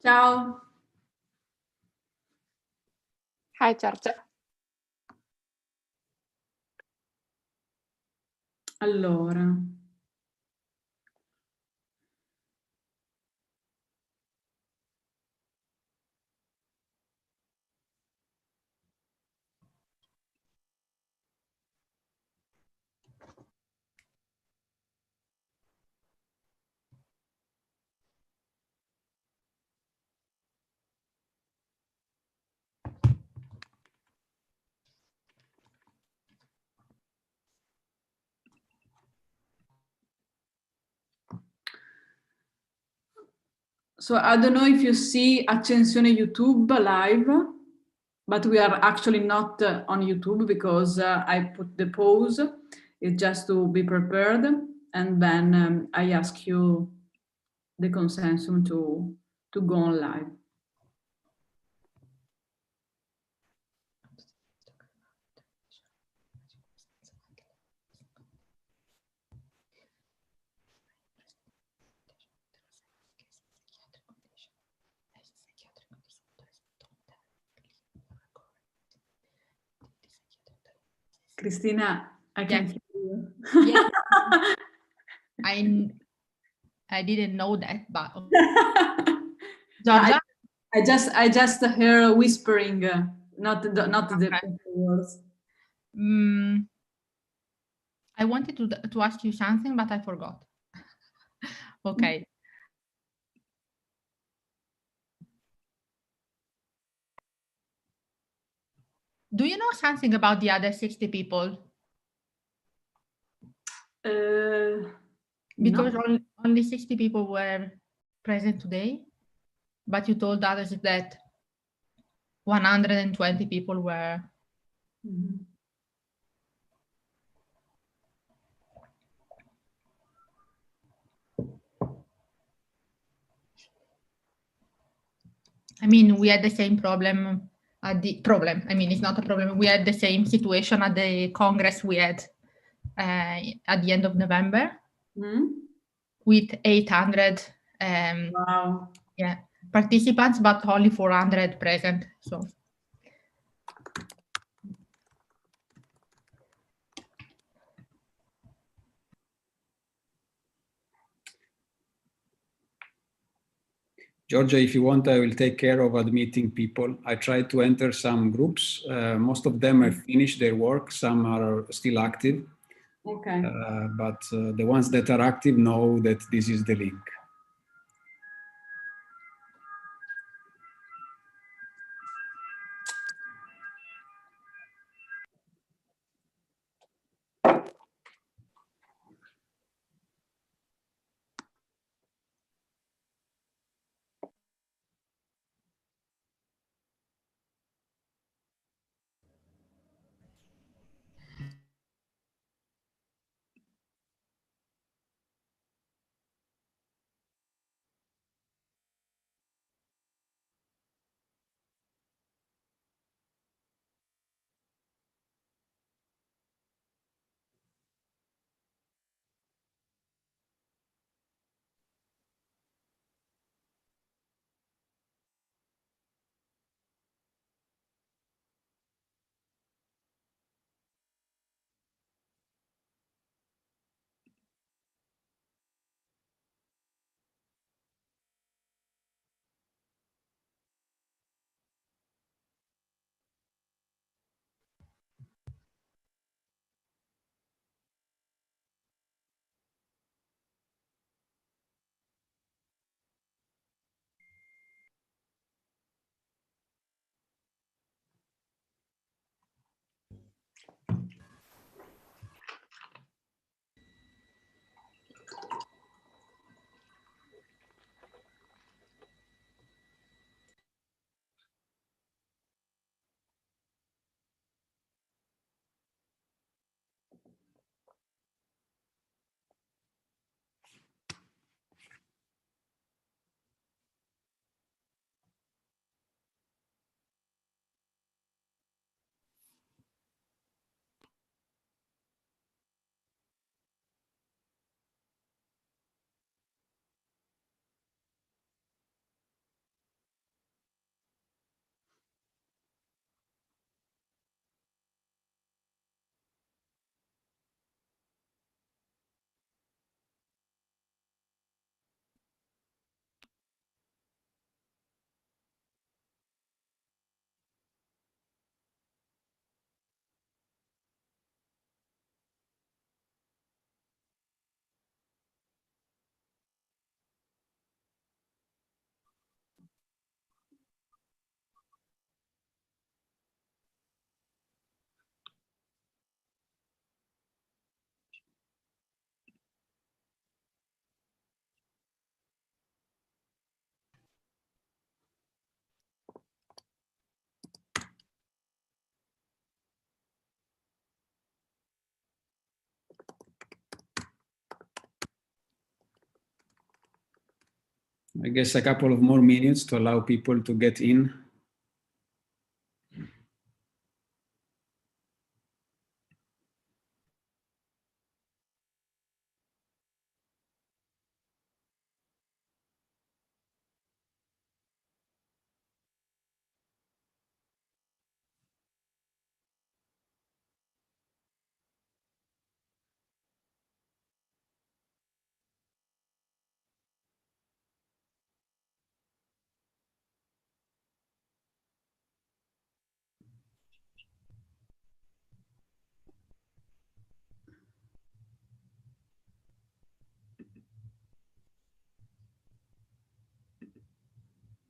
Ciao. Hi, Giorgia. Allora. So I don't know if you see Accensione YouTube live, but we are actually not on YouTube because I put the pause. It's just to be prepared, and then I ask you the consensus to go on live. Cristina, I can hear you. Yes. I didn't know that, but Giorgia? I just heard whispering, not the words. I wanted to ask you something, but I forgot. Okay. Do you know something about the other 60 people? Because No. only 60 people were present today, but you told others that 120 people were. Mm-hmm. I mean, we had the same problem at the problem. I mean, it's not a problem. We had the same situation at the Congress we had at the end of November with 800 wow. Yeah, participants, but only 400 present. So. Georgia, if you want, I will take care of admitting people. I tried to enter some groups. Most of them have finished their work. Some are still active. Okay. But the ones that are active know that this is the link. I guess a couple of more minutes to allow people to get in.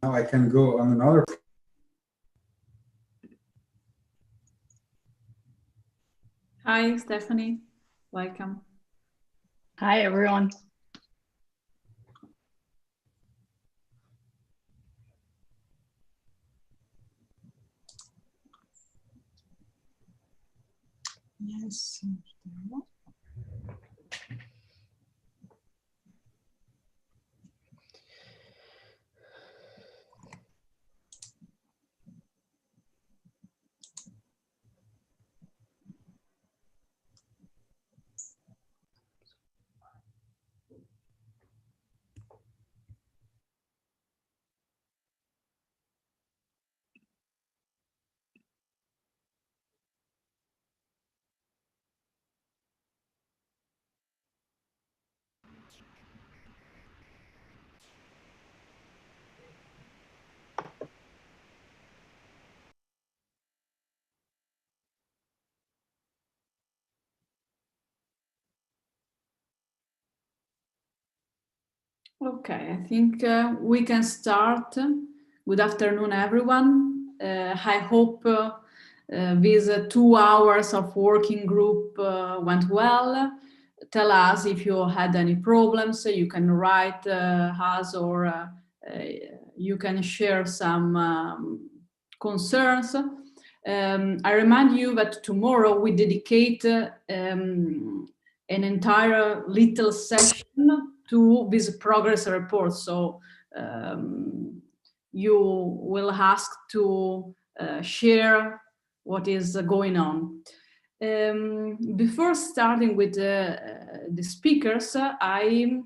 Now I can go on another. Hi, Stephanie. Welcome. Hi, everyone. Yes. Okay, I think we can start. Good afternoon, everyone. I hope these 2 hours of working group went well. Tell us if you had any problems. You can write us, or you can share some concerns. I remind you that tomorrow we dedicate an entire little session to this progress report. So you will ask to share what is going on. Before starting with the speakers, I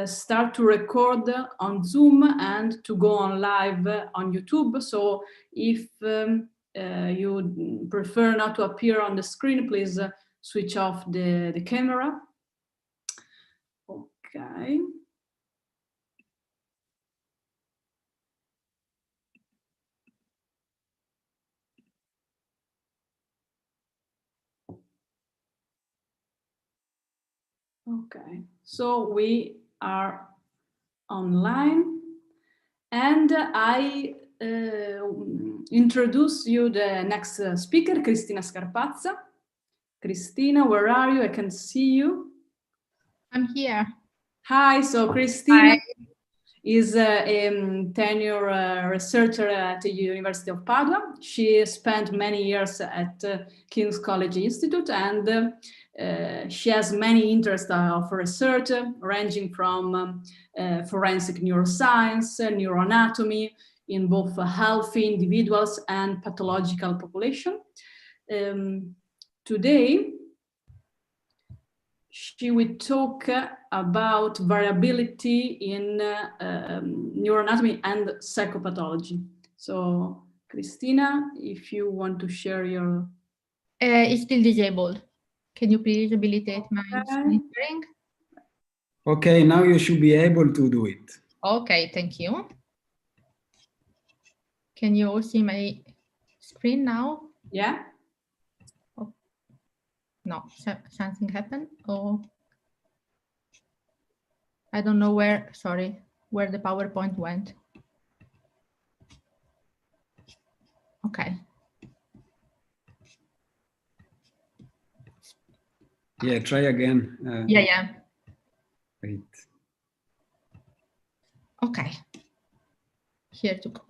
start to record on Zoom and to go on live on YouTube. So if you prefer not to appear on the screen, please switch off the camera. Okay. Okay, so we are online, and I introduce you the next speaker, Cristina Scarpazza. Cristina, where are you? I can see you. I'm here. Hi, so Cristina Hi. is a tenure researcher at the University of Padua. She spent many years at King's College Institute, and she has many interests of research, ranging from forensic neuroscience, neuroanatomy in both healthy individuals and pathological population. Today, she will talk about variability in neuroanatomy and psychopathology. So, Cristina, if you want to share your... It's still disabled. Can you please habilitate my screen sharing? Okay, now you should be able to do it. Okay, thank you. Can you all see my screen now? Yeah. Oh. No, something happened. Oh, I don't know where, sorry, where the PowerPoint went. Okay. Yeah, try again. Yeah. Wait. Okay. Here to go.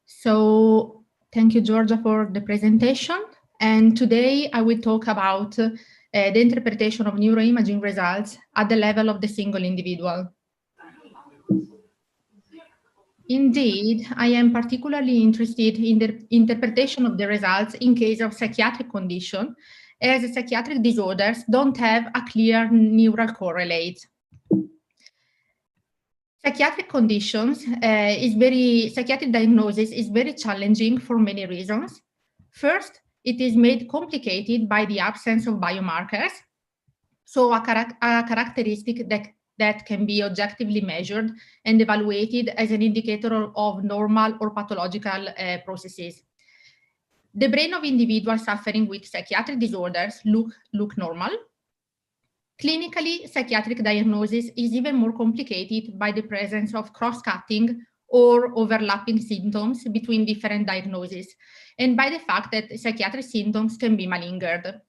So thank you, Georgia, for the presentation. And today I will talk about the interpretation of neuroimaging results at the level of the single individual. Indeed, I am particularly interested in the interpretation of the results in case of psychiatric condition, as psychiatric disorders don't have a clear neural correlate. Psychiatric conditions psychiatric diagnosis is very challenging for many reasons. First, it is made complicated by the absence of biomarkers. So a characteristic that can be objectively measured and evaluated as an indicator of normal or pathological processes. The brain of individuals suffering with psychiatric disorders look normal. Clinically, psychiatric diagnosis is even more complicated by the presence of cross-cutting or overlapping symptoms between different diagnoses, and by the fact that psychiatric symptoms can be malingered.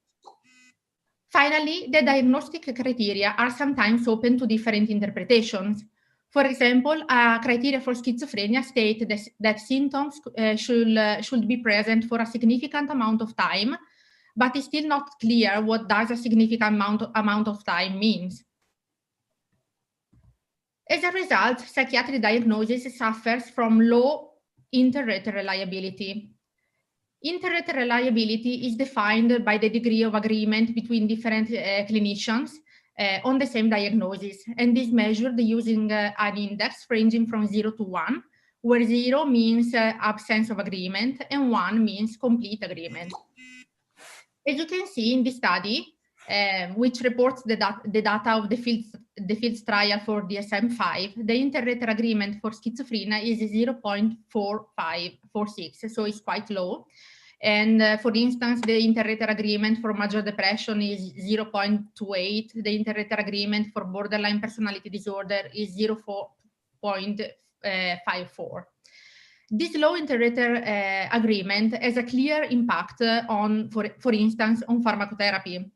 Finally, the diagnostic criteria are sometimes open to different interpretations. For example, a criteria for schizophrenia states that symptoms should be present for a significant amount of time, but it's still not clear what does a significant amount of time means. As a result, psychiatric diagnosis suffers from low inter-rater reliability. Inter-rater reliability is defined by the degree of agreement between different clinicians on the same diagnosis, and is measured using an index ranging from 0 to 1, where 0 means absence of agreement and 1 means complete agreement. As you can see in this study, which reports the data of the fields trial for DSM-5, the inter-rater agreement for schizophrenia is 0.4546, so it's quite low. And for instance, the inter-rater agreement for major depression is 0.28. The inter-rater agreement for borderline personality disorder is 0.54. This low inter-rater agreement has a clear impact on, for instance, on pharmacotherapy.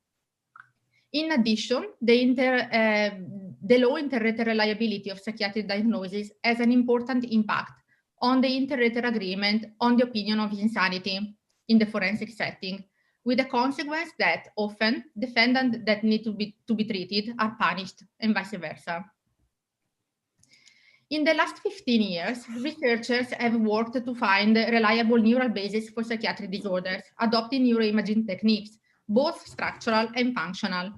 In addition, the low inter-rater reliability of psychiatric diagnosis has an important impact on the inter-rater agreement on the opinion of insanity in the forensic setting, with the consequence that often defendants that need to be treated are punished and vice versa. In the last 15 years, researchers have worked to find reliable neural bases for psychiatric disorders, adopting neuroimaging techniques, both structural and functional.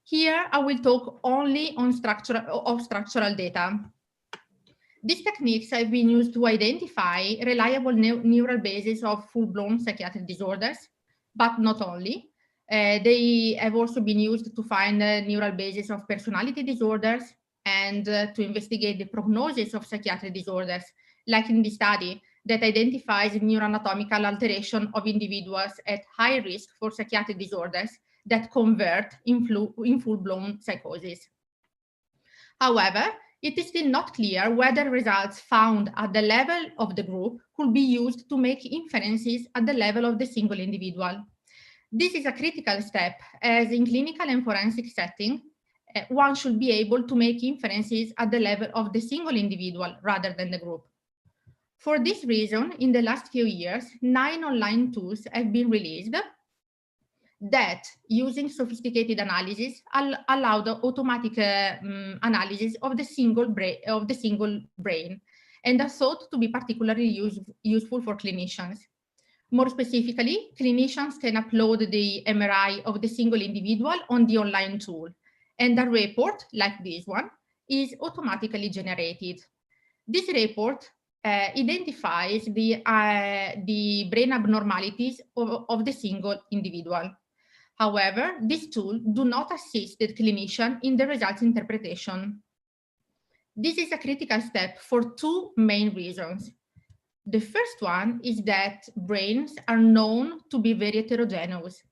Here, I will talk only on structural data. These techniques have been used to identify reliable neural bases of full-blown psychiatric disorders, but not only. They have also been used to find neural bases of personality disorders and to investigate the prognosis of psychiatric disorders, like in the study that identifies neuroanatomical alteration of individuals at high risk for psychiatric disorders that convert in full-blown psychosis. However, it is still not clear whether results found at the level of the group could be used to make inferences at the level of the single individual. This is a critical step, as in clinical and forensic setting, one should be able to make inferences at the level of the single individual rather than the group. For this reason, in the last few years, 9 online tools have been released that, using sophisticated analysis, allow the automatic analysis of the single brain, and are thought to be particularly useful for clinicians. More specifically, clinicians can upload the MRI of the single individual on the online tool, and a report like this one is automatically generated. This report identifies the brain abnormalities of the single individual. However, these tools do not assist the clinician in the results interpretation. This is a critical step for two main reasons. The first one is that brains are known to be very heterogeneous.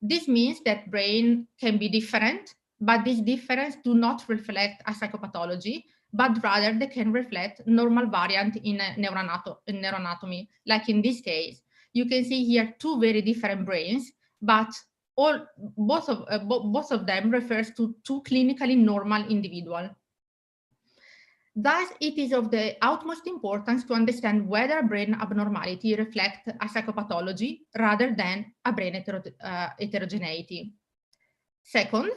This means that brain can be different, but this difference do not reflect a psychopathology, but rather they can reflect normal variant in neuroanatomy. Like in this case, you can see here two very different brains, but both of them refers to two clinically normal individuals. Thus, it is of the utmost importance to understand whether brain abnormality reflects a psychopathology rather than a brain heterogeneity. Second,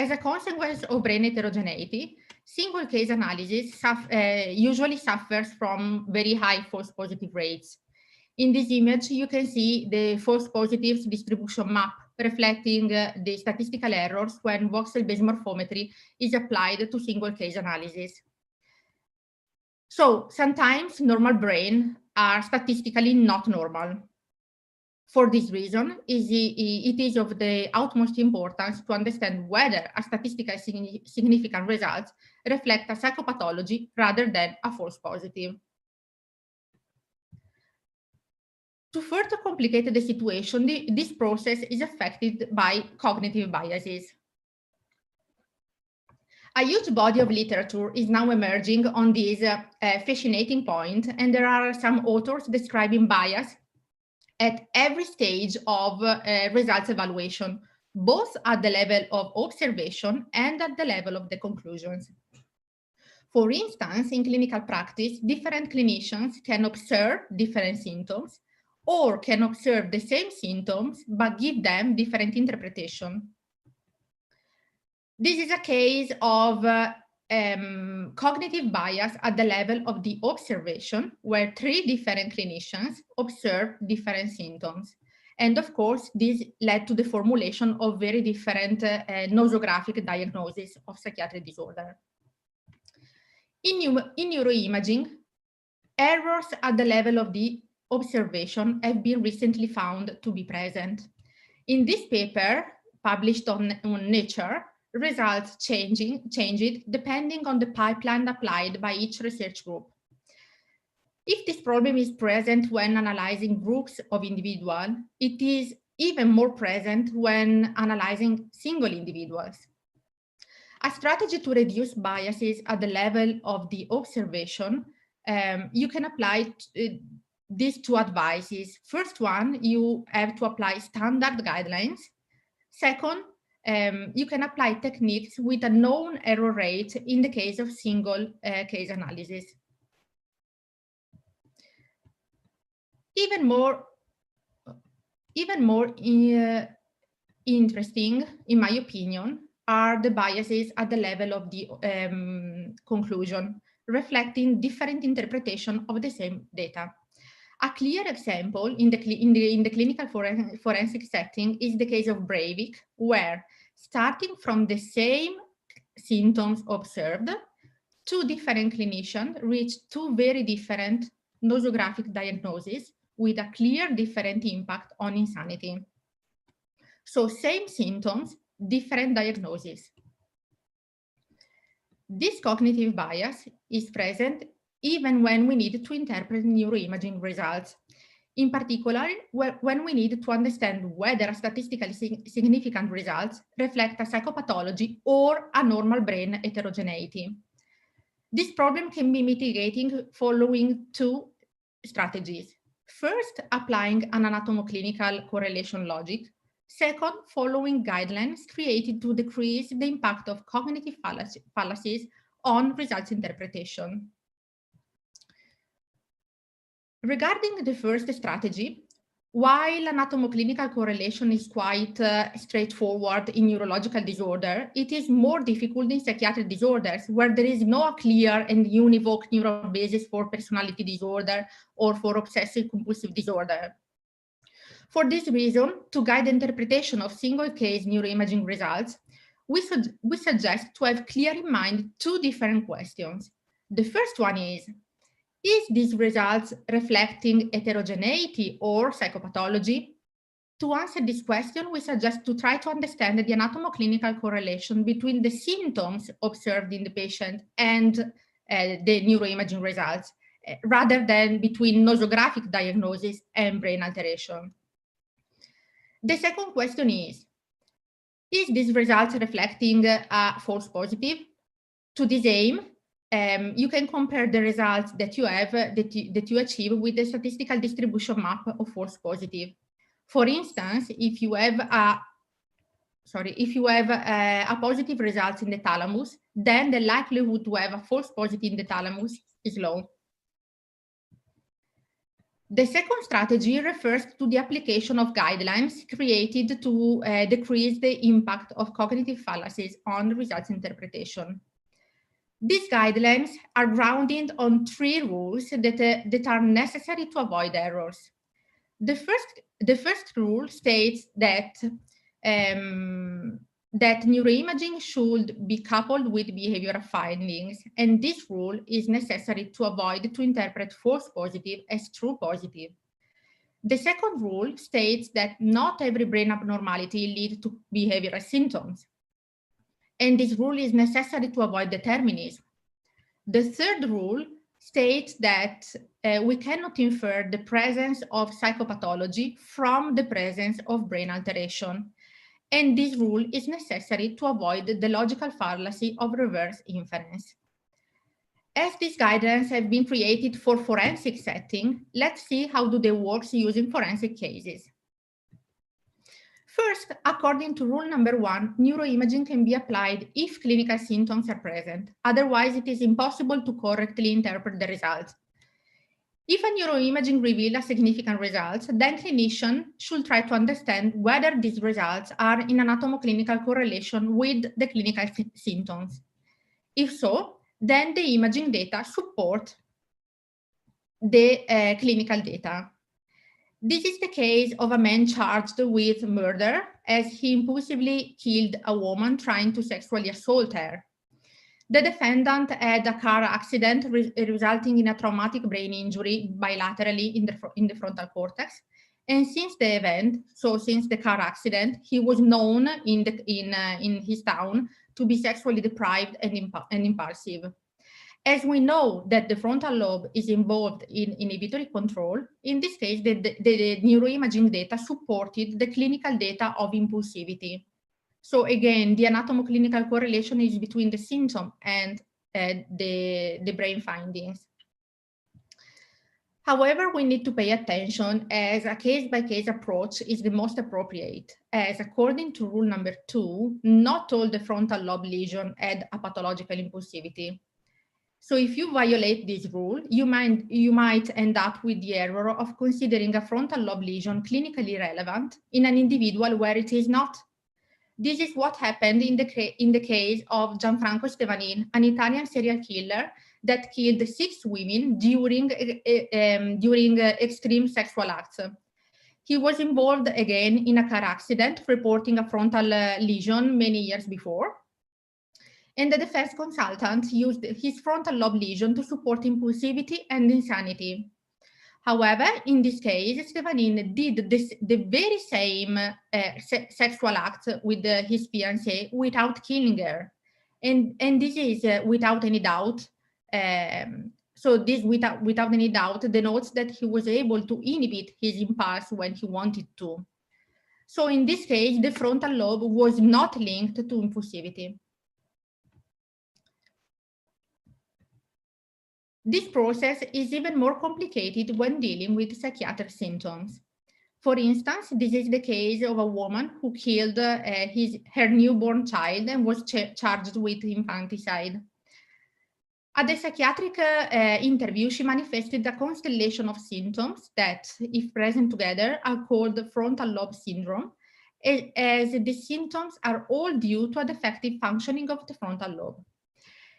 As a consequence of brain heterogeneity, single case analysis usually suffers from very high false positive rates. In this image, you can see the false positives distribution map reflecting the statistical errors when voxel-based morphometry is applied to single case analysis. So sometimes normal brain are statistically not normal. For this reason, it is of the utmost importance to understand whether a statistically significant result reflects a psychopathology rather than a false positive. To further complicate the situation, this process is affected by cognitive biases. A huge body of literature is now emerging on this fascinating point, and there are some authors describing bias at every stage of results evaluation, both at the level of observation and at the level of the conclusions. For instance, in clinical practice, different clinicians can observe different symptoms or can observe the same symptoms but give them different interpretation. This is a case of cognitive bias at the level of the observation, where 3 different clinicians observe different symptoms. And of course, this led to the formulation of very different nosographic diagnosis of psychiatric disorder. In neuroimaging, errors at the level of the observation have been recently found to be present. In this paper, published on Nature, results changed depending on the pipeline applied by each research group. If this problem is present when analyzing groups of individuals, it is even more present when analyzing single individuals. A strategy to reduce biases at the level of the observation, you can apply these 2 advices. First one, you have to apply standard guidelines. Second, you can apply techniques with a known error rate in the case of single case analysis. Even more interesting, in my opinion, are the biases at the level of the conclusion, reflecting different interpretation of the same data. A clear example in the clinical forensic setting is the case of Breivik, where starting from the same symptoms observed, 2 different clinicians reached 2 very different nosographic diagnoses with a clear different impact on insanity. So same symptoms, different diagnoses. This cognitive bias is present even when we need to interpret neuroimaging results. In particular, when we need to understand whether a statistically significant result reflects a psychopathology or a normal brain heterogeneity. This problem can be mitigated following 2 strategies. First, applying an anatomo-clinical correlation logic. Second, following guidelines created to decrease the impact of cognitive fallacies on results interpretation. Regarding the first strategy, while anatomo-clinical correlation is quite straightforward in neurological disorder, it is more difficult in psychiatric disorders where there is no clear and univoc neural basis for personality disorder or for obsessive-compulsive disorder. For this reason, to guide the interpretation of single-case neuroimaging results, we suggest to have clear in mind 2 different questions. The first one is these results reflecting heterogeneity or psychopathology? To answer this question, we suggest to try to understand the anatomo-clinical correlation between the symptoms observed in the patient and the neuroimaging results, rather than between nosographic diagnosis and brain alteration. The second question is these results reflecting a false positive? To this aim, you can compare the results that you have that you achieve with the statistical distribution map of false positive. For instance, if you have a positive result in the thalamus, then the likelihood to have a false positive in the thalamus is low. The second strategy refers to the application of guidelines created to decrease the impact of cognitive fallacies on results interpretation. These guidelines are grounded on 3 rules that are necessary to avoid errors. The first rule states that that neuroimaging should be coupled with behavioral findings, and this rule is necessary to avoid to interpret false positive as true positive. The second rule states that not every brain abnormality leads to behavioral symptoms, and this rule is necessary to avoid determinism. The third rule states that we cannot infer the presence of psychopathology from the presence of brain alteration. And this rule is necessary to avoid the logical fallacy of reverse inference. As these guidelines have been created for forensic setting, let's see how do they work using forensic cases. First, according to rule number 1, neuroimaging can be applied if clinical symptoms are present. Otherwise, it is impossible to correctly interpret the results. If a neuroimaging reveals a significant result, then clinician should try to understand whether these results are in anatomo-clinical correlation with the clinical symptoms. If so, then the imaging data support the clinical data. This is the case of a man charged with murder, as he impulsively killed a woman trying to sexually assault her. The defendant had a car accident resulting in a traumatic brain injury bilaterally in the frontal cortex. And since the event, so since the car accident, he was known in his town to be sexually deprived and impulsive. As we know that the frontal lobe is involved in inhibitory control, in this case, the neuroimaging data supported the clinical data of impulsivity. So again, the anatomo-clinical correlation is between the symptom and the brain findings. However, we need to pay attention as a case-by-case approach is the most appropriate, as according to rule number 2, not all the frontal lobe lesion had a pathological impulsivity. So if you violate this rule, you might end up with the error of considering a frontal lobe lesion clinically relevant in an individual where it is not. This is what happened in the case of Gianfranco Stevanin, an Italian serial killer that killed 6 women during extreme sexual acts. He was involved again in a car accident, reporting a frontal lesion many years before. And the defense consultant used his frontal lobe lesion to support impulsivity and insanity. However, in this case, Stevanin did the very same sexual act with his fiancée without killing her. And this is without any doubt. So this without any doubt denotes that he was able to inhibit his impulse when he wanted to. So in this case, the frontal lobe was not linked to impulsivity. This process is even more complicated when dealing with psychiatric symptoms. For instance, this is the case of a woman who killed her newborn child and was charged with infanticide. At the psychiatric interview, she manifested a constellation of symptoms that, if present together, are called frontal lobe syndrome, as the symptoms are all due to a defective functioning of the frontal lobe.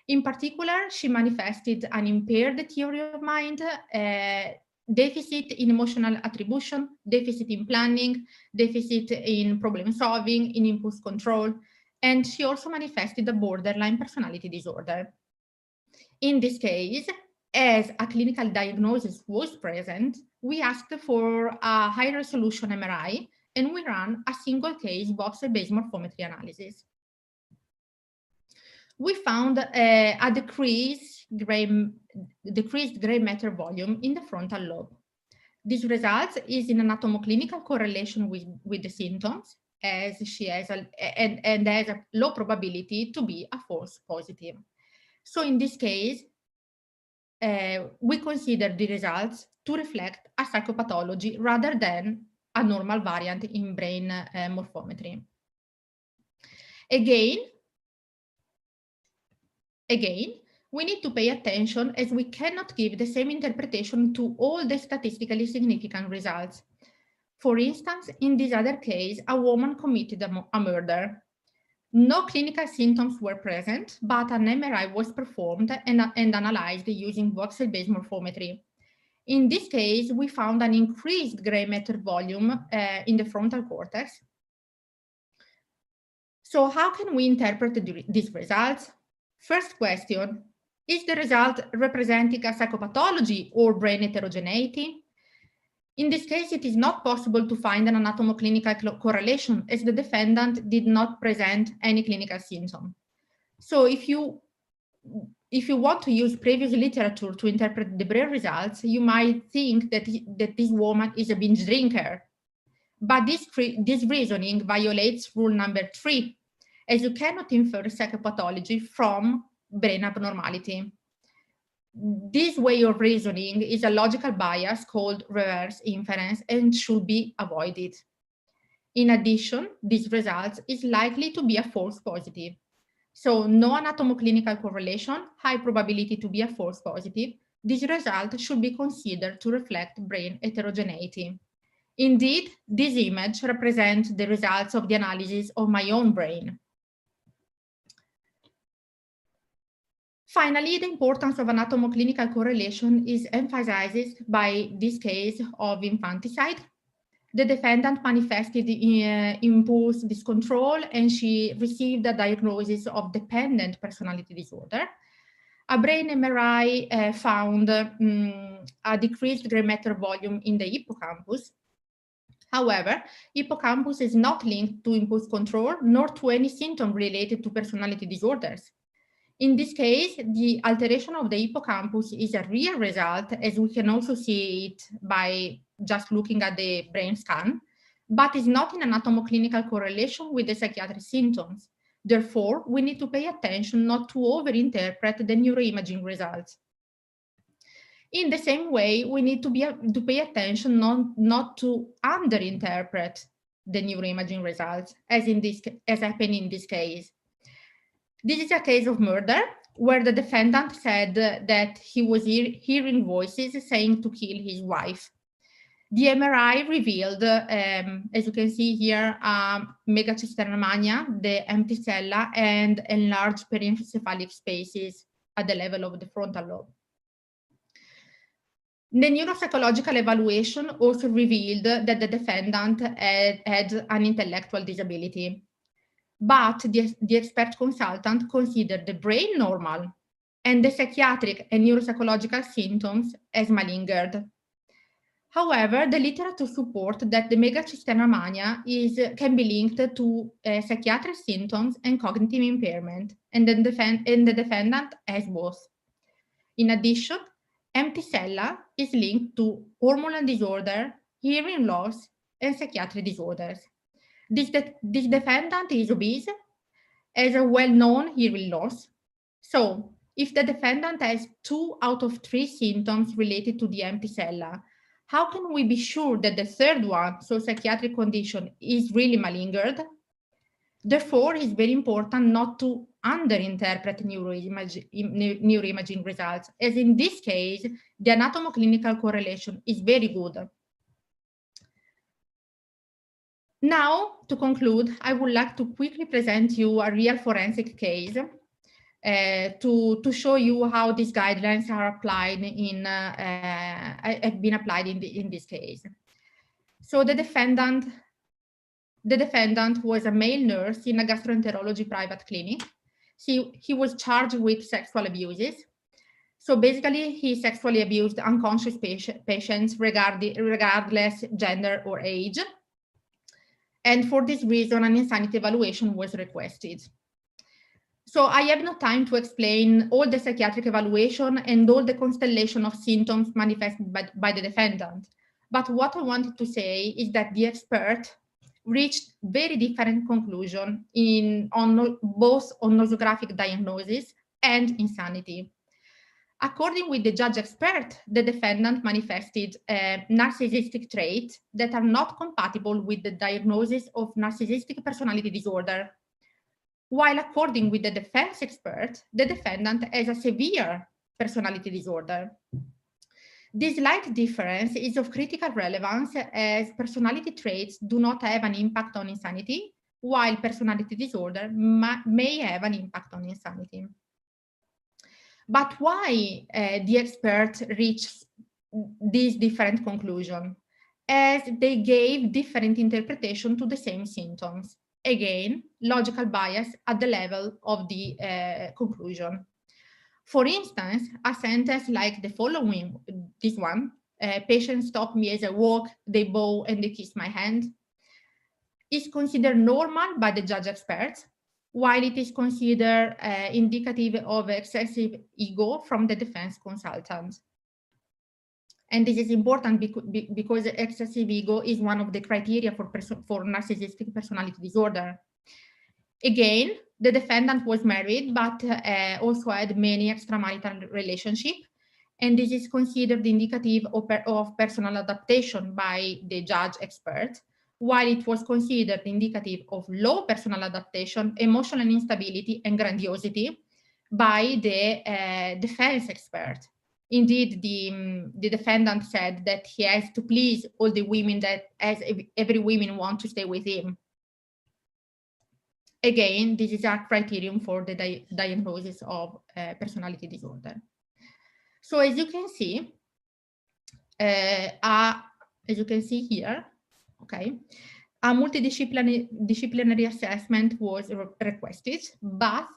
In particular, she manifested an impaired theory of mind, deficit in emotional attribution, deficit in planning, deficit in problem solving, in impulse control, and she also manifested a borderline personality disorder. In this case, as a clinical diagnosis was present, we asked for a high-resolution MRI, and we ran a single-case box-based morphometry analysis. We found a decreased gray matter volume in the frontal lobe. This result is in anatomo-clinical correlation with the symptoms, as she has and has a low probability to be a false positive. So in this case, we consider the results to reflect a psychopathology rather than a normal variant in brain morphometry. Again, we need to pay attention as we cannot give the same interpretation to all the statistically significant results. For instance, in this other case, a woman committed a murder. No clinical symptoms were present, but an MRI was performed and analyzed using voxel-based morphometry. In this case, we found an increased gray matter volume in the frontal cortex. So how can we interpret these results? First question, is the result representing a psychopathology or brain heterogeneity? In this case, it is not possible to find an anatomo-clinical correlation as the defendant did not present any clinical symptom. So if you want to use previous literature to interpret the brain results, you might think that this woman is a binge drinker. But this reasoning violates rule number 3, as you cannot infer psychopathology from brain abnormality. This way of reasoning is a logical bias called reverse inference and should be avoided. In addition, this result is likely to be a false positive. So no anatomo-clinical correlation, high probability to be a false positive. This result should be considered to reflect brain heterogeneity. Indeed, this image represents the results of the analysis of my own brain. Finally, the importance of anatomo-clinical correlation is emphasized by this case of infanticide. The defendant manifested impulse discontrol and she received a diagnosis of dependent personality disorder. A brain MRI found a decreased gray matter volume in the hippocampus. However, hippocampus is not linked to impulse control nor to any symptom related to personality disorders. In this case, the alteration of the hippocampus is a real result, as we can also see it by just looking at the brain scan, but is not in anatomo-clinical correlation with the psychiatric symptoms. Therefore, we need to pay attention not to overinterpret the neuroimaging results. In the same way, we need to pay attention not to underinterpret the neuroimaging results, as happened in this case. This is a case of murder where the defendant said that he was hearing voices saying to kill his wife. The MRI revealed, as you can see here, megacisternomania, the empty cella, and enlarged periencephalic spaces at the level of the frontal lobe. The neuropsychological evaluation also revealed that the defendant had an intellectual disability. But the expert consultant considered the brain normal and the psychiatric and neuropsychological symptoms as malingered. However, the literature supports that the megacisternomania can be linked to psychiatric symptoms and cognitive impairment, and the defendant has both. In addition, empty cella is linked to hormonal disorder, hearing loss, and psychiatric disorders. This defendant is obese, has a well-known hearing loss. So if the defendant has 2 out of 3 symptoms related to the empty cella, how can we be sure that the third one, so psychiatric condition, is really malingered? Therefore, it's very important not to underinterpret neuroimaging results, as in this case, the anatomo-clinical correlation is very good. Now, to conclude, I would like to quickly present you a real forensic case to show you how these guidelines are applied have been applied in this case. So the defendant was a male nurse in a gastroenterology private clinic. He was charged with sexual abuses. So basically, he sexually abused unconscious patients regardless gender or age. And for this reason, an insanity evaluation was requested. So I have no time to explain all the psychiatric evaluation and all the constellation of symptoms manifested by the defendant. But what I wanted to say is that the expert reached very different conclusions both on nosographic diagnosis and insanity. According with the judge expert, the defendant manifested narcissistic traits that are not compatible with the diagnosis of narcissistic personality disorder. while according with the defense expert, the defendant has a severe personality disorder. This slight difference is of critical relevance as personality traits do not have an impact on insanity, while personality disorder may have an impact on insanity. But why the experts reached this different conclusion? As they gave different interpretation to the same symptoms. Again, logical bias at the level of the conclusion. For instance, a sentence like the following, this one, patients stop me as I walk, they bow and they kiss my hand, is considered normal by the judge experts, while it is considered indicative of excessive ego from the defense consultant. And this is important because excessive ego is one of the criteria for narcissistic personality disorder. Again, the defendant was married, but also had many extramarital relationships, and this is considered indicative of personal adaptation by the judge expert, while it was considered indicative of low personal adaptation, emotional instability, and grandiosity by the defense expert. Indeed, the defendant said that he has to please all the women that every woman wants to stay with him. Again, this is a criterion for the diagnosis of personality disorder. So as you can see here, okay, a multidisciplinary assessment was requested, but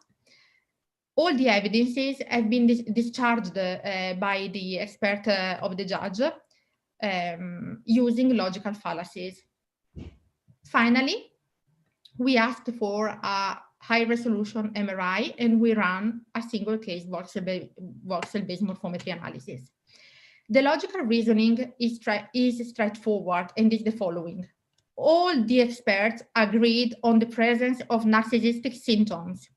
all the evidences have been discharged by the expert of the judge using logical fallacies. Finally, we asked for a high-resolution MRI, and we ran a single-case voxel-based morphometry analysis. The logical reasoning is straightforward and is the following. All the experts agreed on the presence of narcissistic symptoms,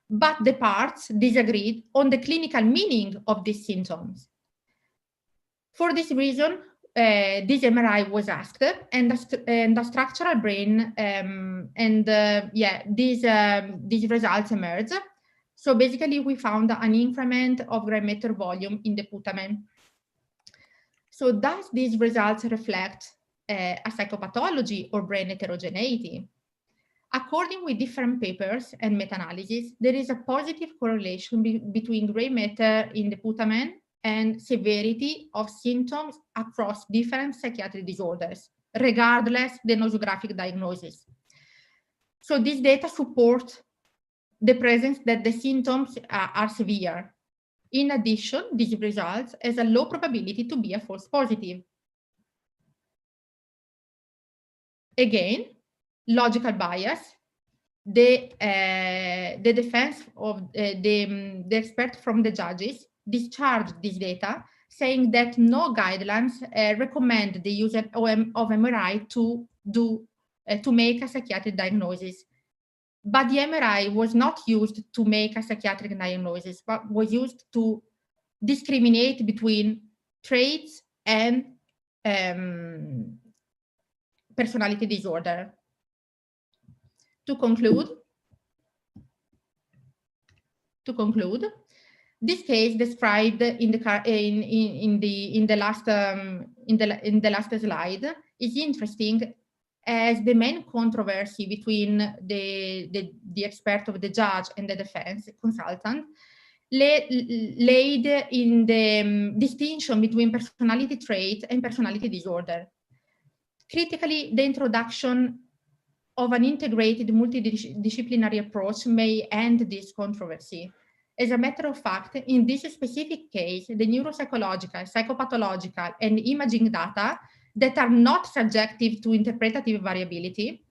but the parts disagreed on the clinical meaning of these symptoms. For this reason, this MRI was asked, and the structural brain, these results emerged. So basically, we found an increment of gray matter volume in the putamen. So does these results reflect a psychopathology or brain heterogeneity? According with different papers and meta-analysis, there is a positive correlation between gray matter in the putamen and severity of symptoms across different psychiatric disorders, regardless the nosographic diagnosis. So this data support the presence that the symptoms are severe. In addition, these results has a low probability to be a false positive. Again, logical bias. The defense of the expert from the judges discharged this data, saying that no guidelines recommend the use of MRI to make a psychiatric diagnosis. But the MRI was not used to make a psychiatric diagnosis, but was used to discriminate between traits and personality disorder. To conclude, this case described in the last slide is interesting, as the main controversy between the expert of the judge and the defense consultant laid in the distinction between personality trait and personality disorder. Critically, the introduction of an integrated multidisciplinary approach may end this controversy. As a matter of fact, in this specific case, the neuropsychological, psychopathological, and imaging data that are not subjective to interpretative variability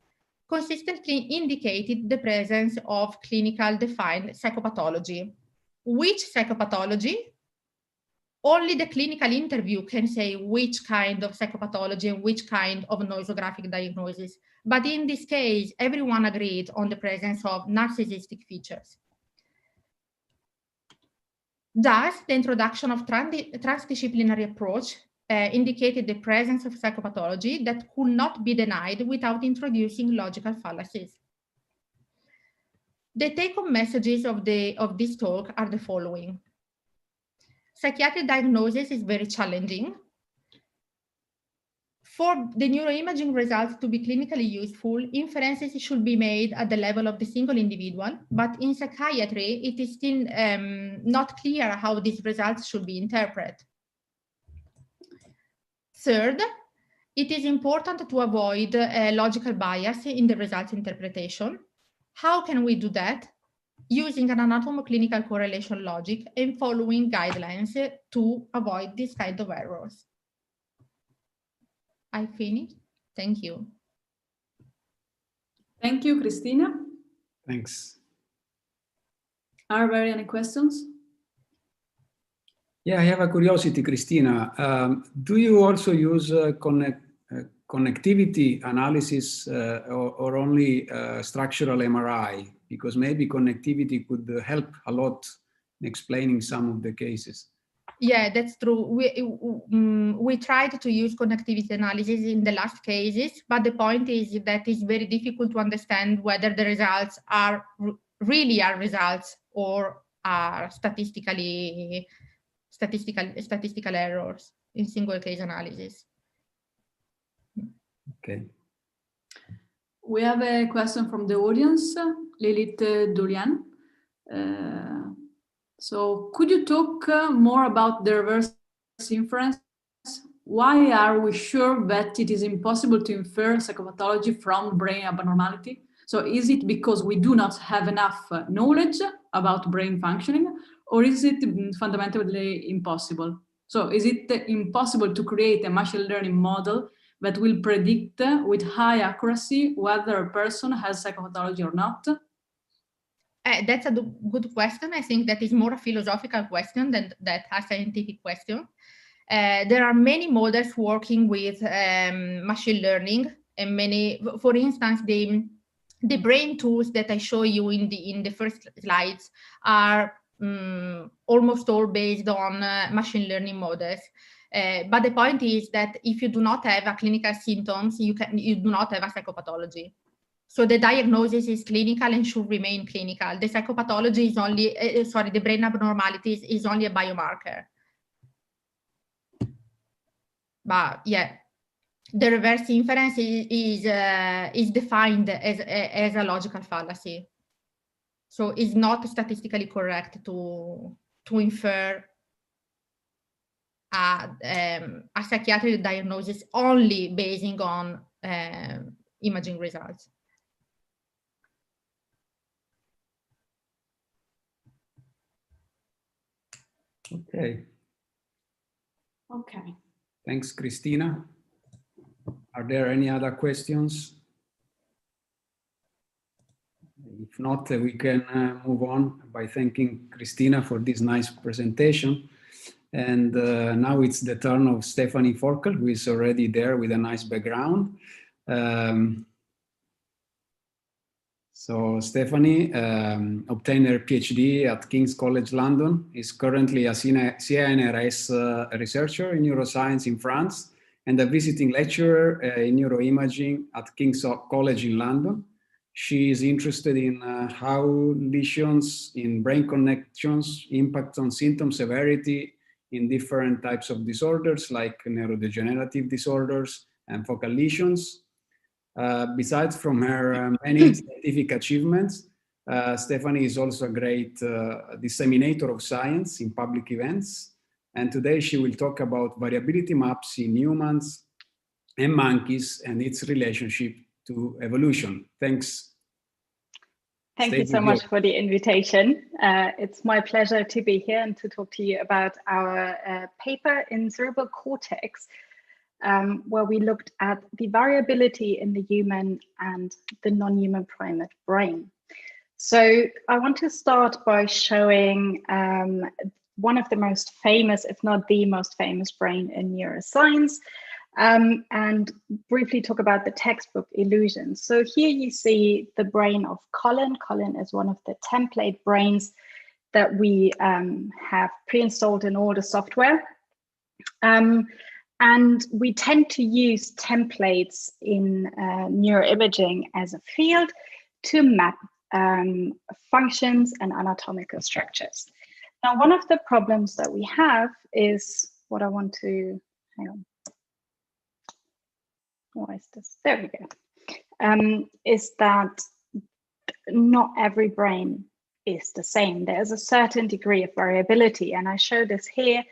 consistently indicated the presence of clinical defined psychopathology. Which psychopathology? Only the clinical interview can say which kind of psychopathology and which kind of nosographic diagnosis. But in this case, everyone agreed on the presence of narcissistic features. Thus, the introduction of transdisciplinary approach indicated the presence of psychopathology that could not be denied without introducing logical fallacies. The take-home messages of this talk are the following. Psychiatric diagnosis is very challenging. For the neuroimaging results to be clinically useful, inferences should be made at the level of the single individual, but in psychiatry, it is still not clear how these results should be interpreted. Third, it is important to avoid logical bias in the results interpretation. How can we do that? Using an anatomo-clinical correlation logic and following guidelines to avoid this kind of errors. I finished. Thank you. Thank you, Cristina. Thanks. Are there any questions? Yeah, I have a curiosity, Cristina. Do you also use connectivity analysis or only structural MRI? Because maybe connectivity could help a lot in explaining some of the cases. Yeah, that's true. We tried to use connectivity analysis in the last cases, but the point is that it's very difficult to understand whether the results are really results or are statistical errors in single case analysis. Okay. We have a question from the audience, Lilith Durian. So could you talk more about the reverse inference? Why are we sure that it is impossible to infer psychopathology from brain abnormality? So is it because we do not have enough knowledge about brain functioning, or is it fundamentally impossible? So is it impossible to create a machine learning model that will predict with high accuracy whether a person has psychopathology or not? That's a good question. I think that is more a philosophical question than a scientific question. There are many models working with machine learning, and many, for instance, the brain tools that I show you in the first slides are almost all based on machine learning models. But the point is that if you do not have a clinical symptoms, you do not have a psychopathology. So the diagnosis is clinical and should remain clinical. The psychopathology is only, the brain abnormalities is only a biomarker. But yeah, the reverse inference is defined as a logical fallacy. So it's not statistically correct to infer a psychiatric diagnosis only basing on imaging results. Okay. Okay. Thanks, Cristina. Are there any other questions? If not, we can move on by thanking Cristina for this nice presentation. And now it's the turn of Stephanie Forkel, who is already there with a nice background. So Stephanie obtained her PhD at King's College London, is currently a CNRS researcher in neuroscience in France and a visiting lecturer in neuroimaging at King's College in London. She is interested in how lesions in brain connections impact on symptom severity in different types of disorders like neurodegenerative disorders and focal lesions. Besides from her many scientific achievements, Stephanie is also a great disseminator of science in public events. And today she will talk about variability maps in humans and monkeys and its relationship to evolution. Thanks. Thank you so much for the invitation. It's my pleasure to be here and to talk to you about our paper in cerebral cortex, where we looked at the variability in the human and the non-human primate brain. So I want to start by showing one of the most famous, if not the most famous brain in neuroscience, and briefly talk about the textbook illusions. So here you see the brain of Colin. Colin is one of the template brains that we have pre-installed in all the software. And we tend to use templates in neuroimaging as a field to map functions and anatomical structures. Now, one of the problems that we have is what I want to, hang on. Why is this? There we go. Is that not every brain is the same. There's a certain degree of variability, and I show this here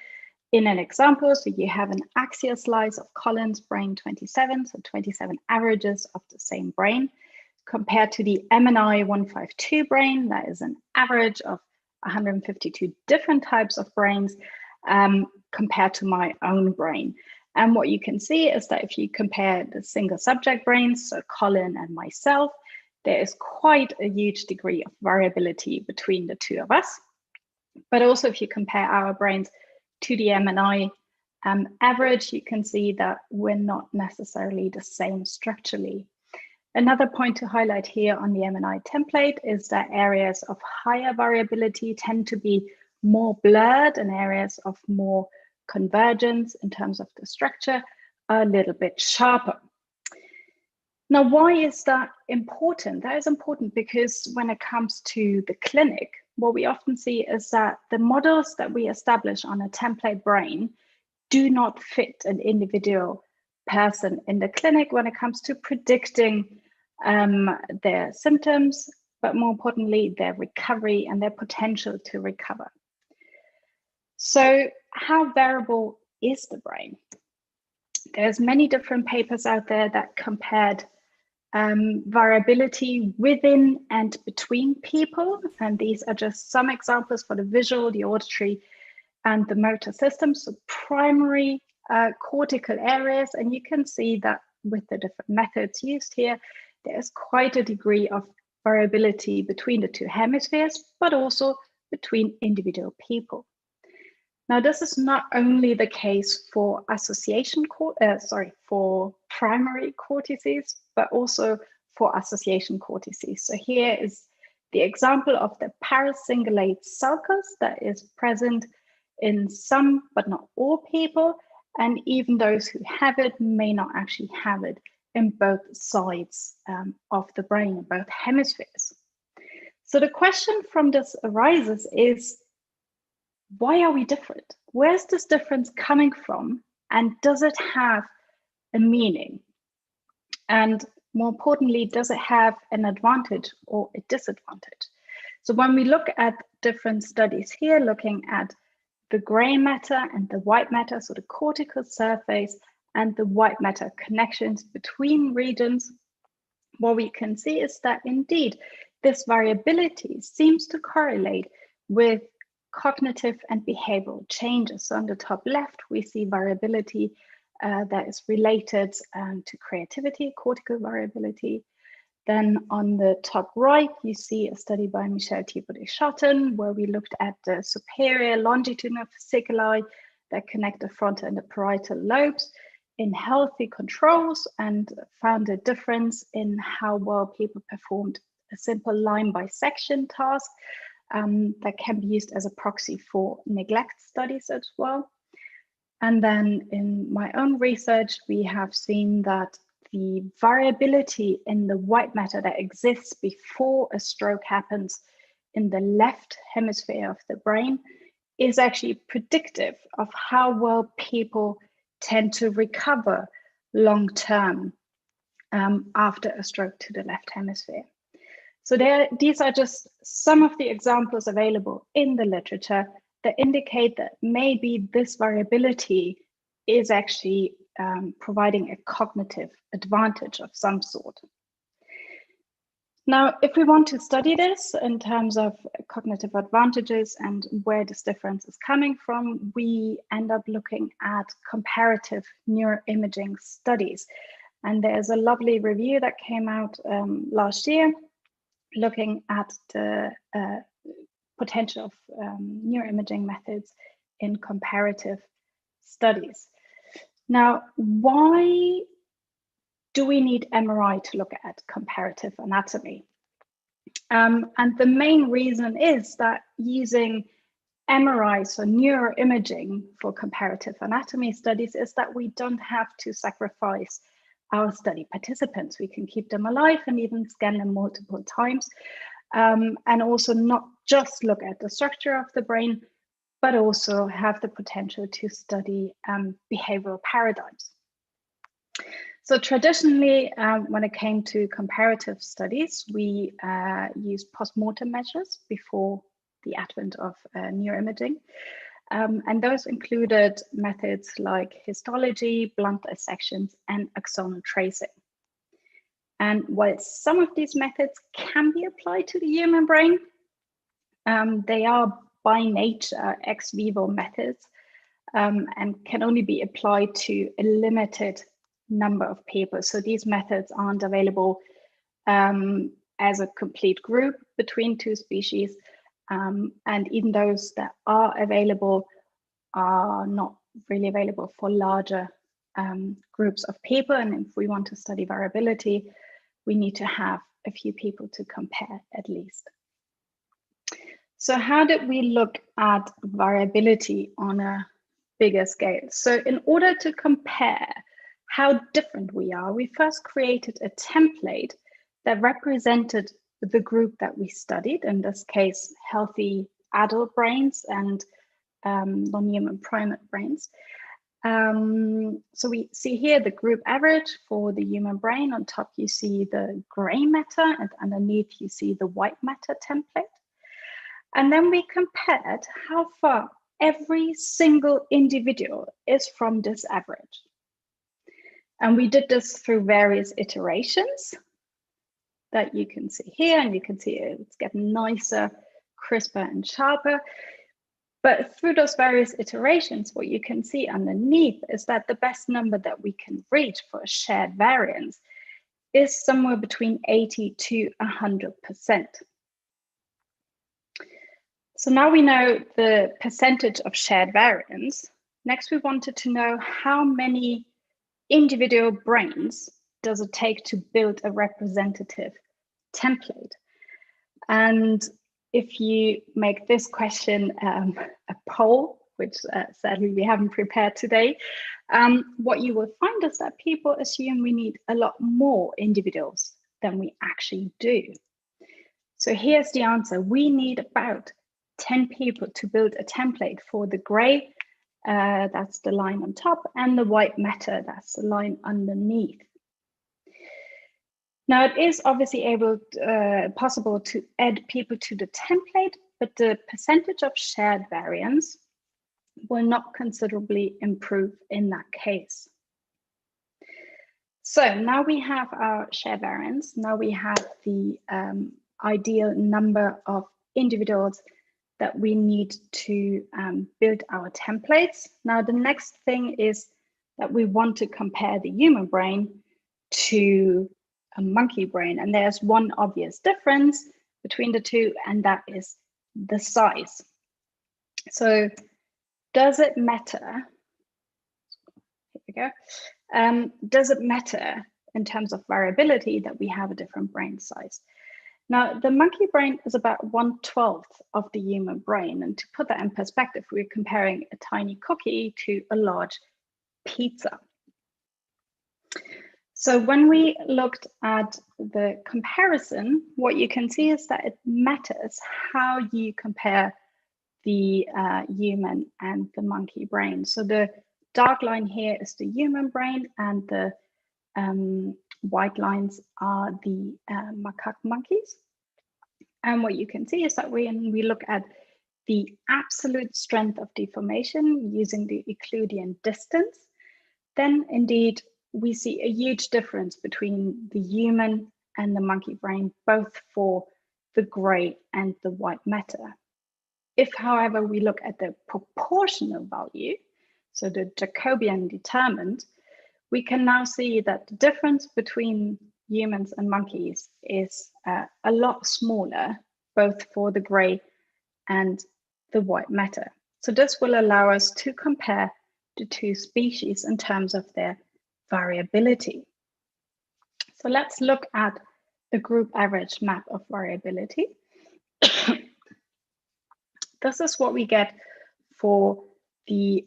in an example. So you have an axial slice of Collins brain 27, so 27 averages of the same brain, compared to the MNI 152 brain, that is an average of 152 different types of brains, compared to my own brain. And what you can see is that if you compare the single subject brains, so Colin and myself, there is quite a huge degree of variability between the two of us. But also if you compare our brains to the MNI average, you can see that we're not necessarily the same structurally. Another point to highlight here on the MNI template is that areas of higher variability tend to be more blurred, and areas of more convergence in terms of the structure are a little bit sharper. Now, why is that important? That is important because when it comes to the clinic, what we often see is that the models that we establish on a template brain do not fit an individual person in the clinic when it comes to predicting their symptoms, but more importantly, their recovery and their potential to recover. So how variable is the brain? There's many different papers out there that compared variability within and between people. And these are just some examples for the visual, the auditory, and the motor systems, so primary cortical areas. And you can see that with the different methods used here, there's quite a degree of variability between the two hemispheres, but also between individual people. Now, this is not only the case for for primary cortices, but also for association cortices. So here is the example of the paracingulate sulcus that is present in some, but not all people. And even those who have it may not actually have it in both sides of the brain, in both hemispheres. So the question from this arises is, why are we different? Where's this difference coming from? And does it have a meaning? And more importantly, does it have an advantage or a disadvantage? So when we look at different studies here, looking at the gray matter and the white matter, so the cortical surface and the white matter connections between regions, what we can see is that indeed this variability seems to correlate with cognitive and behavioral changes. So on the top left, we see variability that is related to creativity, cortical variability. Then on the top right, you see a study by Michel Thiebaud-Deschatten, where we looked at the superior longitudinal fasciculi that connect the frontal and the parietal lobes in healthy controls, and found a difference in how well people performed a simple line bisection task that can be used as a proxy for neglect studies as well. And then in my own research, we have seen that the variability in the white matter that exists before a stroke happens in the left hemisphere of the brain is actually predictive of how well people tend to recover long-term after a stroke to the left hemisphere. So these are just some of the examples available in the literature that indicate that maybe this variability is actually providing a cognitive advantage of some sort. Now, if we want to study this in terms of cognitive advantages and where this difference is coming from, we end up looking at comparative neuroimaging studies. And there's a lovely review that came out last year looking at the potential of neuroimaging methods in comparative studies. Now, why do we need MRI to look at comparative anatomy? And the main reason is that using MRI, so neuroimaging for comparative anatomy studies, is that we don't have to sacrifice our study participants. We can keep them alive and even scan them multiple times. and also not just look at the structure of the brain, but also have the potential to study behavioral paradigms. So traditionally, when it came to comparative studies, we used postmortem measures before the advent of neuroimaging. And those included methods like histology, blunt dissections, and axonal tracing. And while some of these methods can be applied to the human brain, they are by nature ex vivo methods and can only be applied to a limited number of people. So these methods aren't available as a complete group between two species. And even those that are available are not really available for larger groups of people. And if we want to study variability, we need to have a few people to compare at least. So how did we look at variability on a bigger scale? So in order to compare how different we are, we first created a template that represented the group that we studied, in this case, healthy adult brains and non-human primate brains. So we see here the group average for the human brain. On top, you see the gray matter, and underneath you see the white matter template. And then we compared how far every single individual is from this average. And we did this through various iterations that you can see here, and you can see it's getting nicer, crisper, and sharper. But through those various iterations, what you can see underneath is that the best number that we can reach for a shared variance is somewhere between 80 to 100%. So now we know the percentage of shared variance. Next, we wanted to know how many individual brains does it take to build a representative template. And if you make this question a poll, which sadly we haven't prepared today, what you will find is that people assume we need a lot more individuals than we actually do. So here's the answer. We need about 10 people to build a template for the gray, that's the line on top, and the white matter, that's the line underneath. Now, it is obviously possible to add people to the template, but the percentage of shared variance will not considerably improve in that case. So now we have our shared variance. Now we have the ideal number of individuals that we need to build our templates. Now, the next thing is that we want to compare the human brain to a monkey brain. And there's one obvious difference between the two, and that is the size. So does it matter? Here we go. Does it matter in terms of variability that we have a different brain size? Now, the monkey brain is about 1/12 of the human brain. And to put that in perspective, we're comparing a tiny cookie to a large pizza. So when we looked at the comparison, what you can see is that it matters how you compare the human and the monkey brain. So the dark line here is the human brain, and the white lines are the macaque monkeys. And what you can see is that when we look at the absolute strength of deformation using the Euclidean distance, then indeed we see a huge difference between the human and the monkey brain, both for the gray and the white matter. If, however, we look at the proportional value, so the Jacobian determinant, we can now see that the difference between humans and monkeys is a lot smaller, both for the gray and the white matter. So this will allow us to compare the two species in terms of their variability. So let's look at the group average map of variability. This is what we get for the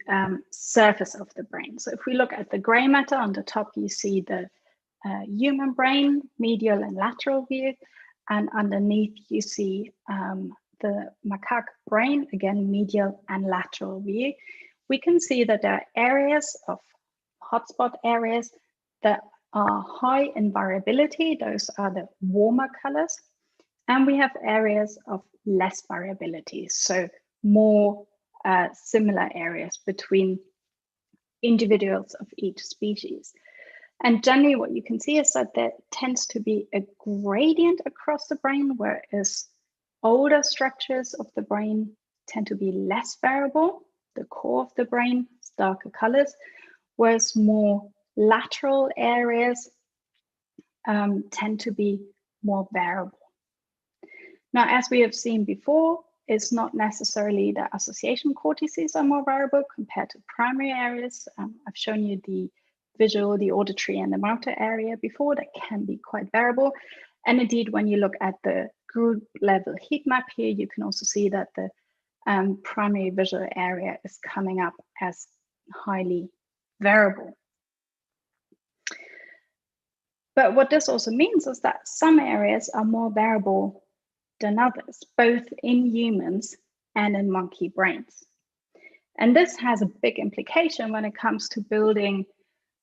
surface of the brain. So if we look at the gray matter, on the top you see the human brain, medial and lateral view. and underneath you see the macaque brain, again, medial and lateral view. We can see that there are areas of hotspot areas that are high in variability. Those are the warmer colors. And we have areas of less variability, so more similar areas between individuals of each species. And generally what you can see is that there tends to be a gradient across the brain, whereas older structures of the brain tend to be less variable. The core of the brain is darker colors, whereas more lateral areas tend to be more variable. Now, as we have seen before, it's not necessarily that association cortices are more variable compared to primary areas. I've shown you the visual, the auditory, and the motor area before that can be quite variable. And indeed, when you look at the group level heat map here, you can also see that the primary visual area is coming up as highly variable. But what this also means is that some areas are more variable than others, both in humans and in monkey brains. And this has a big implication when it comes to building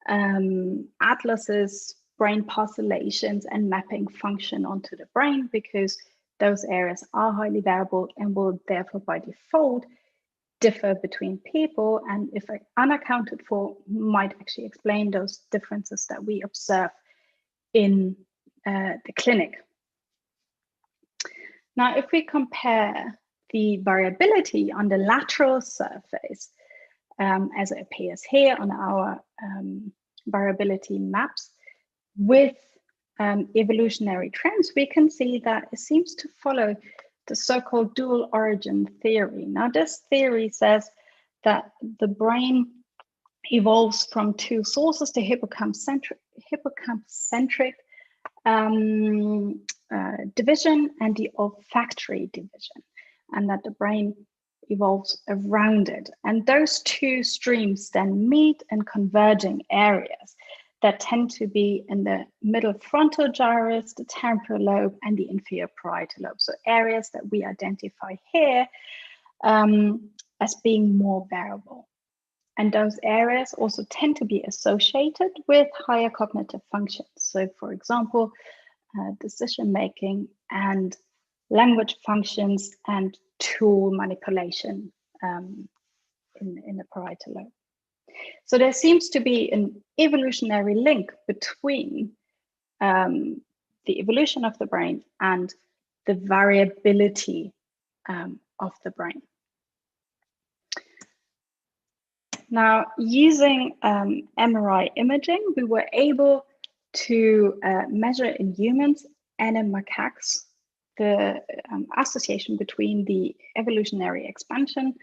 atlases, brain postulations, and mapping function onto the brain, because those areas are highly variable and will therefore by default differ between people, and if unaccounted for, might actually explain those differences that we observe in the clinic. Now, if we compare the variability on the lateral surface, as it appears here on our variability maps, with evolutionary trends, we can see that it seems to follow the so-called dual origin theory. Now, this theory says that the brain evolves from two sources, the hippocampcentric division and the olfactory division, and that the brain evolves around it. And those two streams then meet in converging areas that tend to be in the middle frontal gyrus, the temporal lobe, and the inferior parietal lobe. So areas that we identify here as being more variable. And those areas also tend to be associated with higher cognitive functions. So for example, decision-making and language functions and tool manipulation in the parietal lobe. So there seems to be an evolutionary link between the evolution of the brain and the variability of the brain. Now, using MRI imaging, we were able to measure in humans and in macaques the association between the evolutionary expansion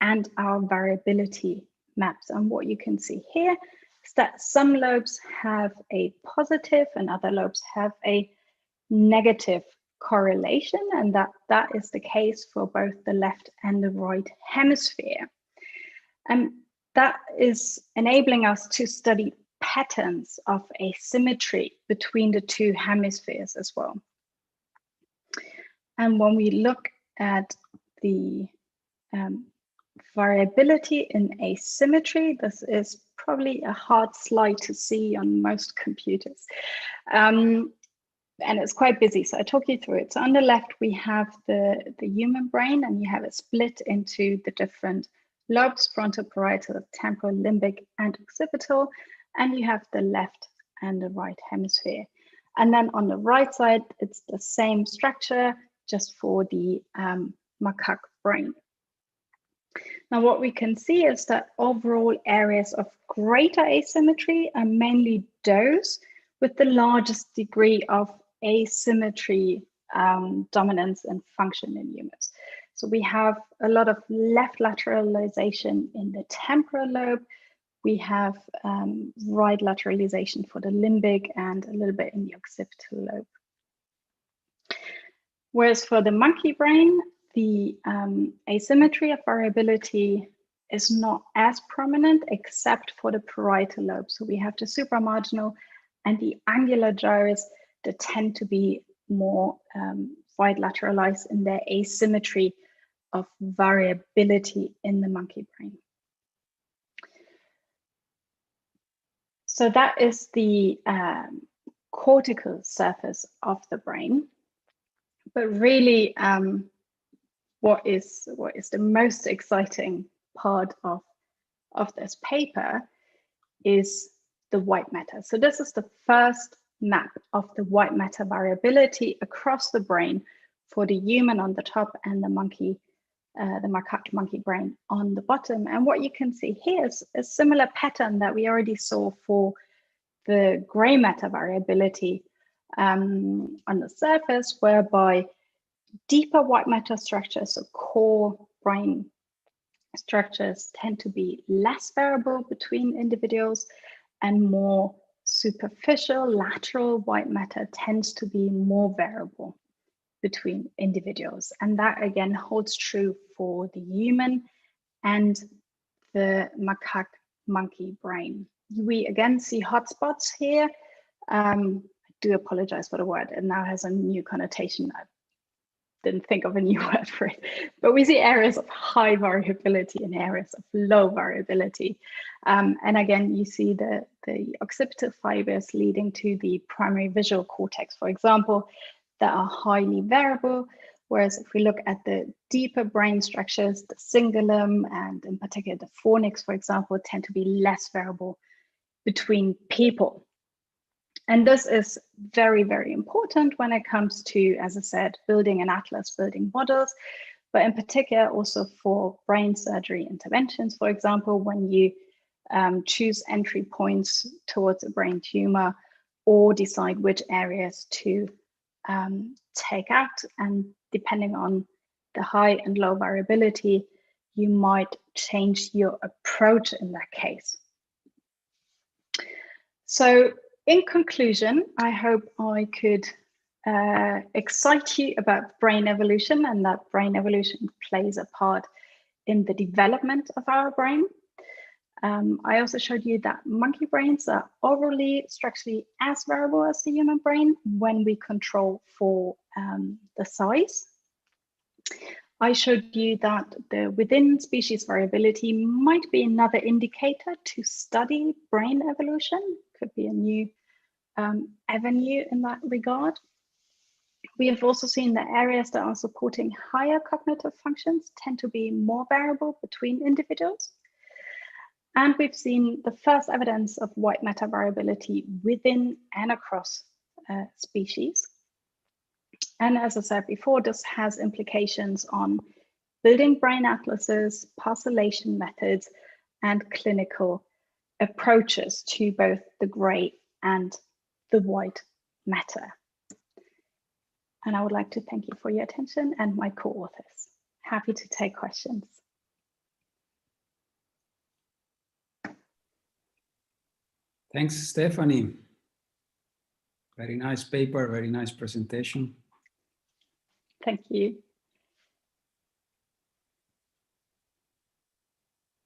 and our variability maps. And what you can see here is that some lobes have a positive and other lobes have a negative correlation, and that is the case for both the left and the right hemisphere. And that is enabling us to study patterns of asymmetry between the two hemispheres as well. And when we look at the variability in asymmetry, this is probably a hard slide to see on most computers. And it's quite busy, so I talk you through it. So on the left, we have the human brain, and you have it split into the different lobes, frontal, parietal, temporal, limbic, and occipital, and you have the left and the right hemisphere. And then on the right side, it's the same structure, just for the macaque brain. Now, what we can see is that overall areas of greater asymmetry are mainly those with the largest degree of asymmetry, dominance, and function in humans. So we have a lot of left lateralization in the temporal lobe. We have right lateralization for the limbic and a little bit in the occipital lobe. Whereas for the monkey brain, the asymmetry of variability is not as prominent except for the parietal lobe. So we have the supramarginal and the angular gyrus that tend to be more wide lateralized in their asymmetry of variability in the monkey brain. So that is the cortical surface of the brain. But really, what is the most exciting part of this paper is the white matter. So this is the first map of the white matter variability across the brain for the human on the top and the monkey, the macaque monkey brain on the bottom. And what you can see here is a similar pattern that we already saw for the gray matter variability on the surface, whereby deeper white matter structures, so core brain structures, tend to be less variable between individuals, and more superficial lateral white matter tends to be more variable between individuals. And that again holds true for the human and the macaque monkey brain. We again see hotspots here. I do apologize for the word, it now has a new connotation. I didn't think of a new word for it, but we see areas of high variability and areas of low variability. And again, you see the occipital fibers leading to the primary visual cortex, for example, that are highly variable. Whereas if we look at the deeper brain structures, the cingulum and in particular the fornix, for example, tend to be less variable between people. And this is very, very important when it comes to, as I said, building an atlas, building models, but in particular also for brain surgery interventions. For example, when you choose entry points towards a brain tumor or decide which areas to take out, and depending on the high and low variability, you might change your approach in that case. So in conclusion, I hope I could excite you about brain evolution, and that brain evolution plays a part in the development of our brain. I also showed you that monkey brains are overall structurally as variable as the human brain when we control for the size. I showed you that the within species variability might be another indicator to study brain evolution, could be a new avenue in that regard. We have also seen that areas that are supporting higher cognitive functions tend to be more variable between individuals. And we've seen the first evidence of white matter variability within and across species. And as I said before, this has implications on building brain atlases, parcellation methods, and clinical approaches to both the gray and the white matter. And I would like to thank you for your attention and my co-authors. Happy to take questions. Thanks, Stephanie. Very nice paper, very nice presentation. Thank you.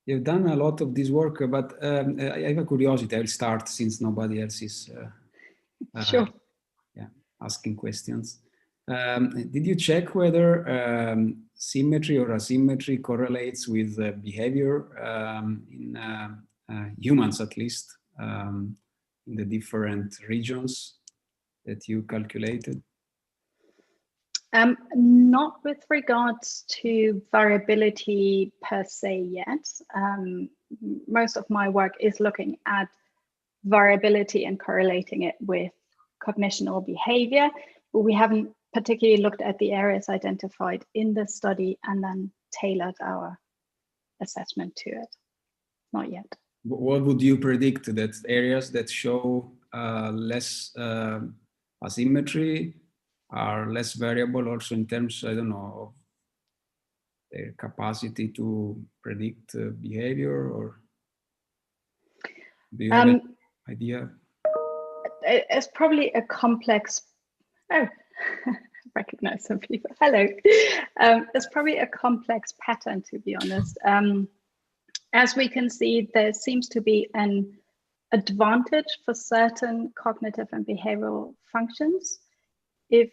You've done a lot of this work, but I have a curiosity. I'll start since nobody else is Sure. Asking questions. Did you check whether symmetry or asymmetry correlates with behavior in humans, at least, in the different regions that you calculated? Not with regards to variability per se yet. Most of my work is looking at variability and correlating it with cognition or behavior, but we haven't particularly looked at the areas identified in the study and then tailored our assessment to it. Not yet. What would you predict, that areas that show less asymmetry are less variable also in terms, I don't know, of their capacity to predict behavior, or do you have an idea? It's probably a complex, recognize some people, hello. It's probably a complex pattern, to be honest. As we can see, there seems to be an advantage for certain cognitive and behavioral functions if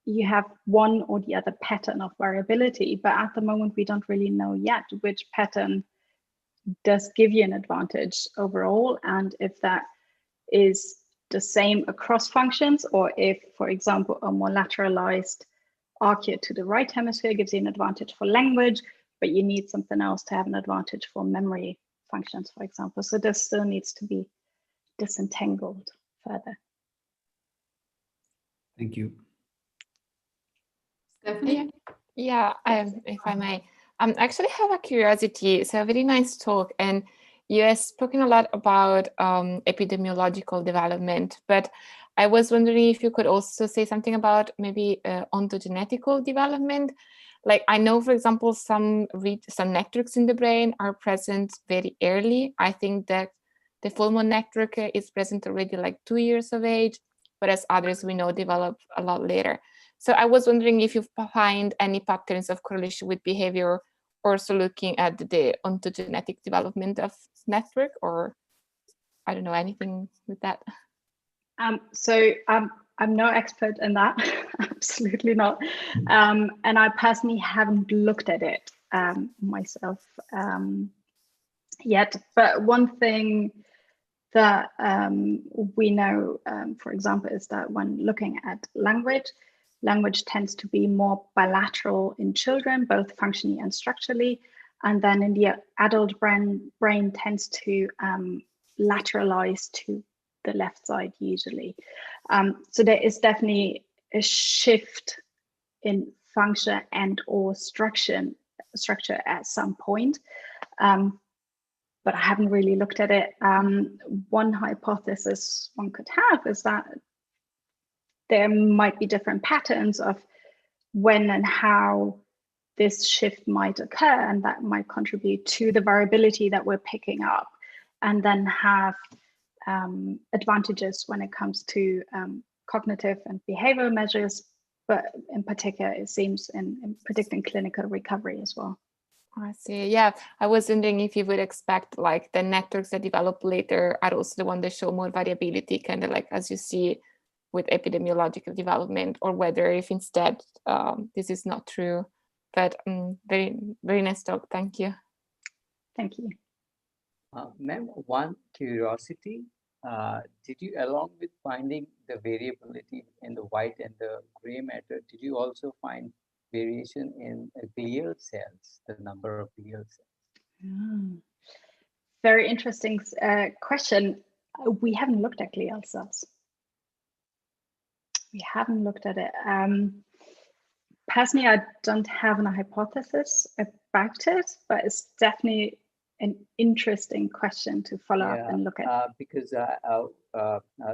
you have one or the other pattern of variability, but at the moment we don't really know yet which pattern does give you an advantage overall, and if that is the same across functions, or if, for example, a more lateralized arcuate to the right hemisphere gives you an advantage for language, but you need something else to have an advantage for memory functions, for example. So this still needs to be disentangled further. Thank you. Stephanie? Yeah, if I may. I actually have a curiosity. So a very nice talk, and you have spoken a lot about epidemiological development, but I was wondering if you could also say something about maybe ontogenetical development. Like, I know, for example, some networks in the brain are present very early. I think that the Fulmon network is present already like 2 years of age, whereas others we know develop a lot later. So I was wondering if you find any patterns of correlation with behavior, also looking at the ontogenetic development of network, or I don't know, anything with that. I'm no expert in that, absolutely not. And I personally haven't looked at it myself yet. But one thing that we know, for example, is that when looking at language tends to be more bilateral in children, both functionally and structurally. And then in the adult brain tends to lateralize to the left side usually. So there is definitely a shift in function and or structure at some point. But I haven't really looked at it. One hypothesis one could have is that there might be different patterns of when and how this shift might occur, and that might contribute to the variability that we're picking up, and then have advantages when it comes to cognitive and behavioral measures, but in particular, it seems in predicting clinical recovery as well. I see. Yeah, I was wondering if you would expect like the networks that develop later are also the ones that show more variability, kind of like as you see with epidemiological development, or whether if instead this is not true. But very, very nice talk. Thank you. Thank you. Ma'am, one curiosity, did you, along with finding the variability in the white and the gray matter, did you also find variation in glial cells, the number of glial cells? Very interesting question. We haven't looked at glial cells. We haven't looked at it. Personally, I don't have a hypothesis about it, but it's definitely an interesting question to follow up and look at. Because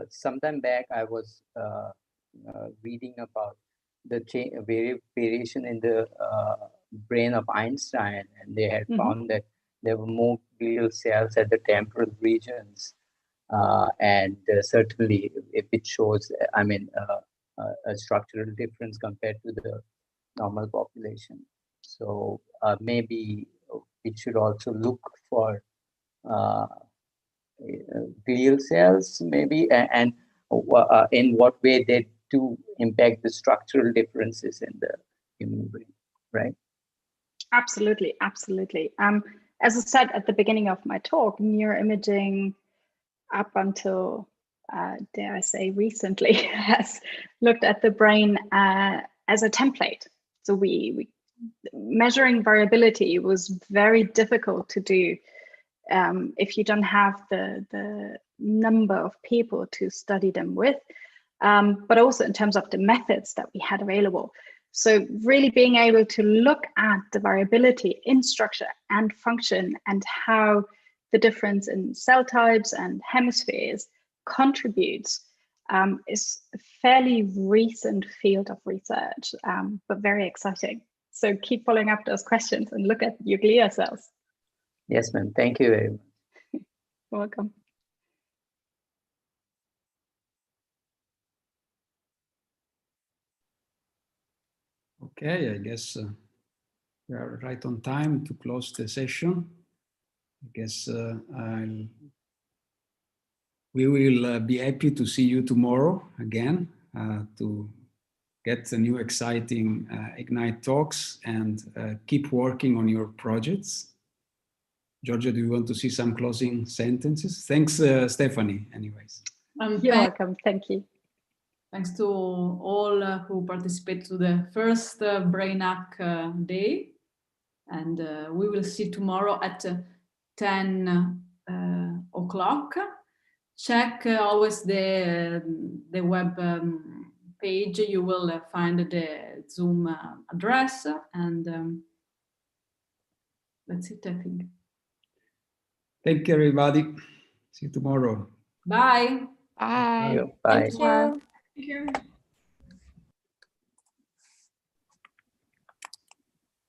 sometime back I was reading about the variation in the brain of Einstein, and they had found that there were more glial cells at the temporal regions, and certainly if it shows, I mean, a structural difference compared to the normal population. So maybe it should also look for glial cells, maybe, and in what way they do impact the structural differences in the human brain, right? Absolutely, absolutely. As I said at the beginning of my talk, neuroimaging up until, dare I say, recently has looked at the brain as a template. So we measuring variability was very difficult to do if you don't have the number of people to study them with, but also in terms of the methods that we had available. So really being able to look at the variability in structure and function and how the difference in cell types and hemispheres contributes is a fairly recent field of research, but very exciting. So keep following up those questions and look at your glial cells. Yes, ma'am. Thank you very much. You're welcome. Okay, I guess we are right on time to close the session. I guess we will be happy to see you tomorrow again to get new exciting Ignite talks, and keep working on your projects. Giorgia, do you want to see some closing sentences? Thanks, Stephanie, anyways. You're welcome. Thank you. Thanks to all who participated to the first BrainHack Day. And we will see tomorrow at 10 o'clock. Check always the web page. You will find the Zoom address, and that's it, I think. Thank you, everybody. See you tomorrow. Bye. Bye. Bye. Thank you. Thank you.